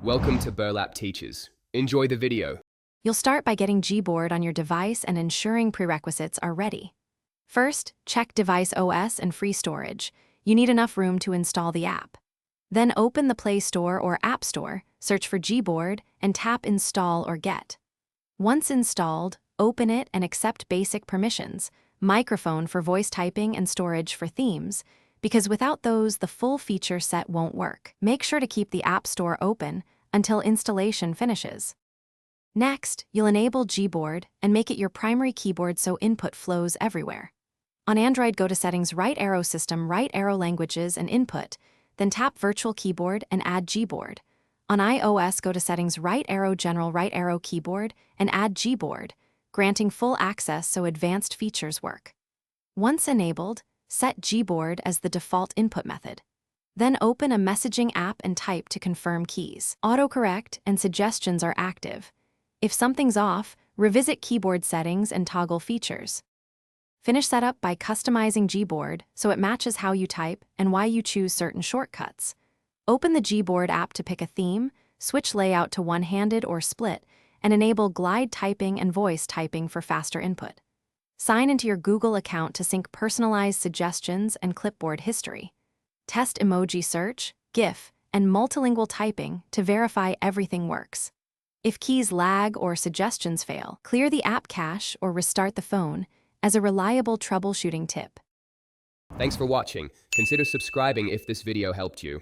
Welcome to Burlap Teachers. Enjoy the video. You'll start by getting Gboard on your device and ensuring prerequisites are ready. First, check device OS and free storage. You need enough room to install the app. Then open the Play Store or App Store, search for Gboard, and tap Install or Get. Once installed, open it and accept basic permissions, microphone for voice typing and storage for themes, because without those, the full feature set won't work. Make sure to keep the App Store open until installation finishes. Next, you'll enable Gboard and make it your primary keyboard so input flows everywhere. On Android, go to Settings, Right Arrow System, Right Arrow Languages and Input, then tap Virtual Keyboard and add Gboard. On iOS, go to Settings, Right Arrow General, Right Arrow Keyboard and add Gboard, granting full access so advanced features work. Once enabled, set Gboard as the default input method. Then open a messaging app and type to confirm keys. Autocorrect and suggestions are active. If something's off, revisit keyboard settings and toggle features. Finish setup by customizing Gboard so it matches how you type and why you choose certain shortcuts. Open the Gboard app to pick a theme, switch layout to one-handed or split, and enable glide typing and voice typing for faster input. Sign into your Google account to sync personalized suggestions and clipboard history. Test emoji search, GIF, and multilingual typing to verify everything works. If keys lag or suggestions fail, clear the app cache or restart the phone as a reliable troubleshooting tip. Thanks for watching. Consider subscribing if this video helped you.